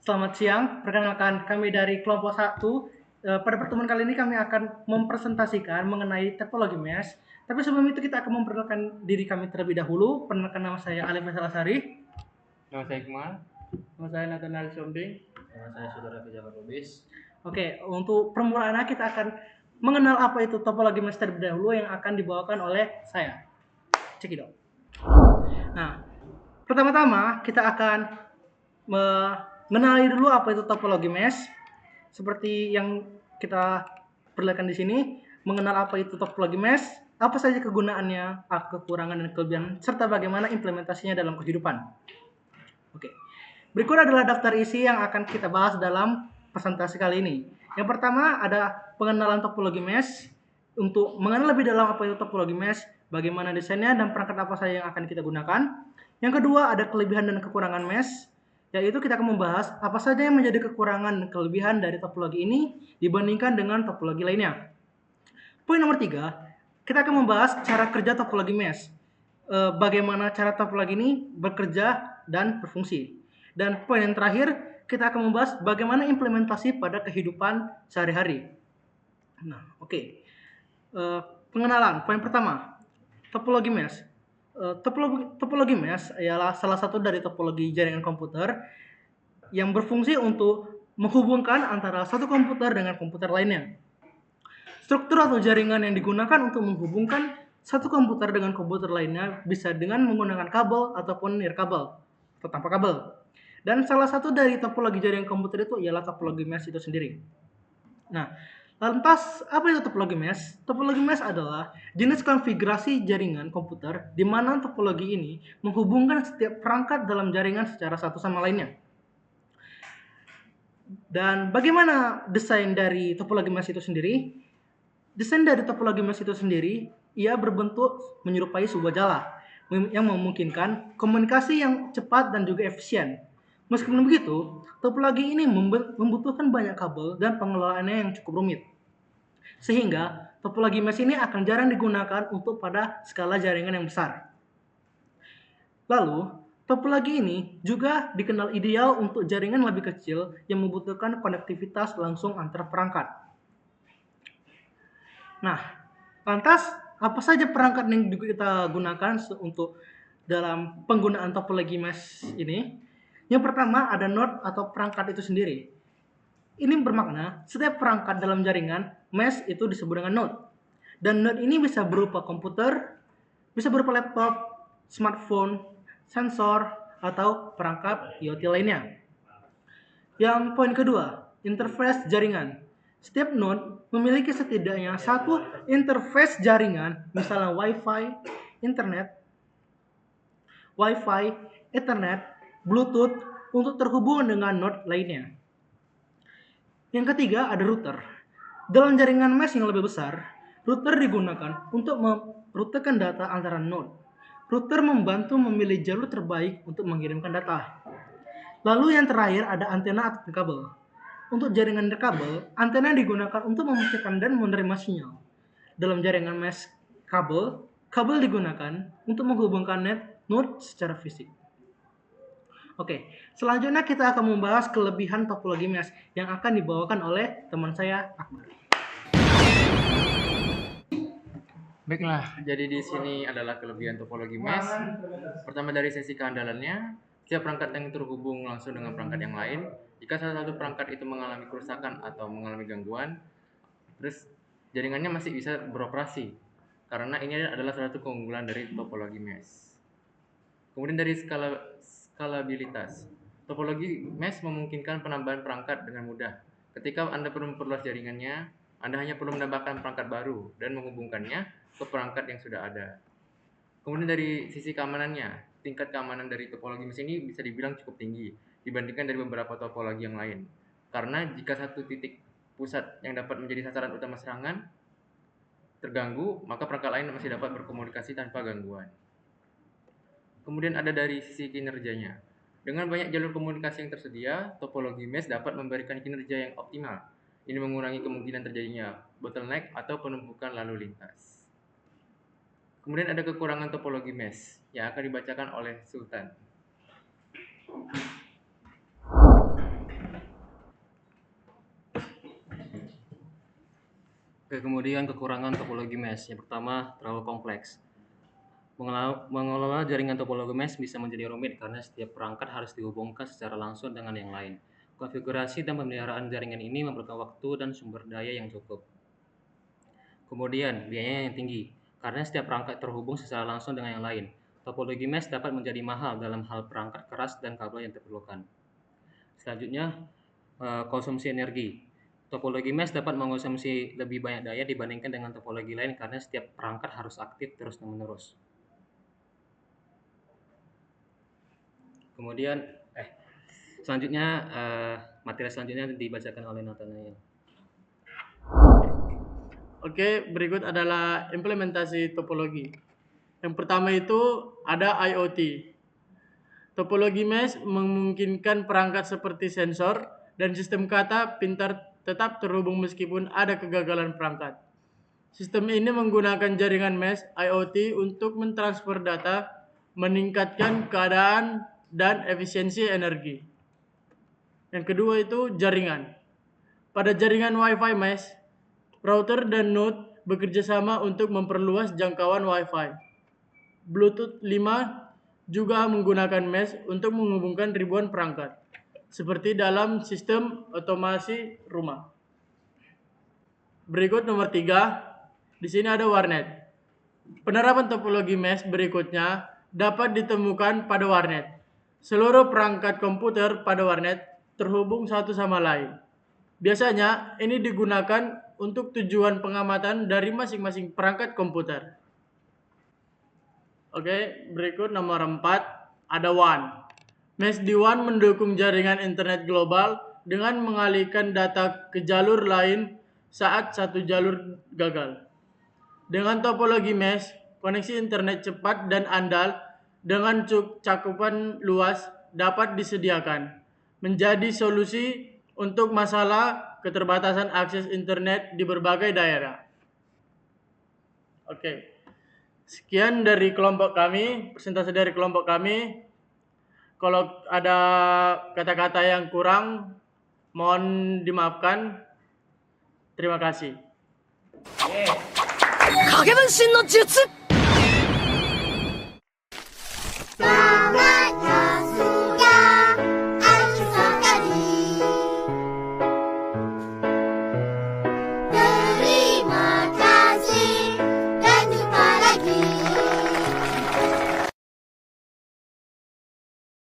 Selamat siang, perkenalkan kami dari kelompok 1. Pada pertemuan kali ini kami akan mempresentasikan mengenai topologi mesh. Tapi sebelum itu kita akan memperkenalkan diri kami terlebih dahulu. Perkenalkan, nama saya Alif Faisal Asari. Nama saya Iqmal. Nama saya Nathanael Sombing. Nama saya Saudara Kejabat Lubis. Oke, untuk permulaannya kita akan mengenal apa itu topologi mesh terlebih dahulu yang akan dibawakan oleh saya. Cekidot. Nah, pertama-tama kita akan mengenali dulu apa itu topologi mesh. Seperti yang kita perlihatkan di sini, mengenal apa itu topologi mesh, apa saja kegunaannya, kekurangan dan kelebihan, serta bagaimana implementasinya dalam kehidupan. Oke. Berikut adalah daftar isi yang akan kita bahas dalam presentasi kali ini. Yang pertama ada pengenalan topologi mesh. Untuk mengenal lebih dalam apa itu topologi mesh, bagaimana desainnya dan perangkat apa saja yang akan kita gunakan. Yang kedua ada kelebihan dan kekurangan mesh, yaitu kita akan membahas apa saja yang menjadi kekurangan dan kelebihan dari topologi ini dibandingkan dengan topologi lainnya. Poin nomor 3, kita akan membahas cara kerja topologi mesh. Bagaimana cara topologi ini bekerja dan berfungsi. Dan poin yang terakhir, kita akan membahas bagaimana implementasi pada kehidupan sehari-hari. Nah, oke. Pengenalan, poin pertama, topologi mesh. Topologi mesh ialah salah satu dari topologi jaringan komputer yang berfungsi untuk menghubungkan antara satu komputer dengan komputer lainnya. Struktur atau jaringan yang digunakan untuk menghubungkan satu komputer dengan komputer lainnya bisa dengan menggunakan kabel ataupun nirkabel atau tanpa kabel. Dan salah satu dari topologi jaringan komputer itu ialah topologi mesh itu sendiri. Nah, lantas apa itu topologi mesh? Topologi mesh adalah jenis konfigurasi jaringan komputer di mana topologi ini menghubungkan setiap perangkat dalam jaringan secara satu sama lainnya. Dan bagaimana desain dari topologi mesh itu sendiri? Desain dari topologi mesh itu sendiri, ia berbentuk menyerupai sebuah jala yang memungkinkan komunikasi yang cepat dan juga efisien. Meskipun begitu, topologi ini membutuhkan banyak kabel dan pengelolaannya yang cukup rumit. Sehingga topologi mesh ini akan jarang digunakan untuk pada skala jaringan yang besar. Lalu, topologi ini juga dikenal ideal untuk jaringan lebih kecil yang membutuhkan konektivitas langsung antar perangkat. Nah, lantas apa saja perangkat yang kita gunakan untuk dalam penggunaan topologi mesh ini? Yang pertama ada node atau perangkat itu sendiri. Ini bermakna setiap perangkat dalam jaringan mesh itu disebut dengan node. Dan node ini bisa berupa komputer, bisa berupa laptop, smartphone, sensor, atau perangkat IoT lainnya. Yang poin kedua, interface jaringan. Setiap node memiliki setidaknya satu interface jaringan, misalnya Wi-Fi, Ethernet, Bluetooth untuk terhubung dengan node lainnya. Yang ketiga ada router. Dalam jaringan mesh yang lebih besar, router digunakan untuk merutekan data antara node. Router membantu memilih jalur terbaik untuk mengirimkan data. Lalu yang terakhir ada antena atau kabel. Untuk jaringan kabel, antena digunakan untuk memecahkan dan menerima sinyal. Dalam jaringan mesh kabel digunakan untuk menghubungkan node secara fisik. Oke, selanjutnya kita akan membahas kelebihan topologi mesh yang akan dibawakan oleh teman saya Akbar. Baiklah, jadi di sini adalah kelebihan topologi mesh. Pertama dari sisi keandalannya, setiap perangkat yang terhubung langsung dengan perangkat yang lain. Jika salah satu perangkat itu mengalami kerusakan atau mengalami gangguan, terus jaringannya masih bisa beroperasi. Karena ini adalah salah satu keunggulan dari topologi mesh. Kemudian dari skalabilitas. Topologi mesh memungkinkan penambahan perangkat dengan mudah. Ketika Anda perlu memperluas jaringannya, Anda hanya perlu menambahkan perangkat baru dan menghubungkannya ke perangkat yang sudah ada. Kemudian dari sisi keamanannya, tingkat keamanan dari topologi mesh ini bisa dibilang cukup tinggi dibandingkan dari beberapa topologi yang lain. Karena jika satu titik pusat yang dapat menjadi sasaran utama serangan terganggu, maka perangkat lain masih dapat berkomunikasi tanpa gangguan. Kemudian ada dari sisi kinerjanya. Dengan banyak jalur komunikasi yang tersedia, topologi mesh dapat memberikan kinerja yang optimal. Ini mengurangi kemungkinan terjadinya bottleneck atau penumpukan lalu lintas. Kemudian ada kekurangan topologi mesh yang akan dibacakan oleh Sultan. Oke, kemudian kekurangan topologi mesh. Yang pertama, terlalu kompleks. Mengelola jaringan topologi mesh bisa menjadi rumit karena setiap perangkat harus dihubungkan secara langsung dengan yang lain. Konfigurasi dan pemeliharaan jaringan ini memerlukan waktu dan sumber daya yang cukup. Kemudian, biayanya yang tinggi, karena setiap perangkat terhubung secara langsung dengan yang lain. Topologi mesh dapat menjadi mahal dalam hal perangkat keras dan kabel yang diperlukan. Selanjutnya, konsumsi energi. Topologi mesh dapat mengonsumsi lebih banyak daya dibandingkan dengan topologi lain karena setiap perangkat harus aktif terus-menerus. Kemudian, selanjutnya materi selanjutnya dibacakan oleh Nathanael. Oke, berikut adalah implementasi topologi. Yang pertama itu ada IoT. Topologi mesh memungkinkan perangkat seperti sensor dan sistem kata pintar tetap terhubung meskipun ada kegagalan perangkat. Sistem ini menggunakan jaringan mesh IoT untuk mentransfer data, meningkatkan keadaan dan efisiensi energi. Yang kedua itu jaringan. Pada jaringan Wi-Fi mesh, router dan node bekerja sama untuk memperluas jangkauan Wi-Fi. Bluetooth 5 juga menggunakan mesh untuk menghubungkan ribuan perangkat, seperti dalam sistem otomasi rumah. Berikut nomor 3, di sini ada warnet. Penerapan topologi mesh berikutnya dapat ditemukan pada warnet. Seluruh perangkat komputer pada warnet terhubung satu sama lain. Biasanya ini digunakan untuk tujuan pengamatan dari masing-masing perangkat komputer. Oke, berikut nomor 4 ada WAN. Mesh di WAN mendukung jaringan internet global dengan mengalihkan data ke jalur lain saat satu jalur gagal. Dengan topologi mesh, koneksi internet cepat dan andal dengan cakupan luas dapat disediakan, menjadi solusi untuk masalah keterbatasan akses internet di berbagai daerah. Oke. Sekian dari kelompok kami, presentasi dari kelompok kami. Kalau ada kata-kata yang kurang, mohon dimaafkan. Terima kasih. 影分身の術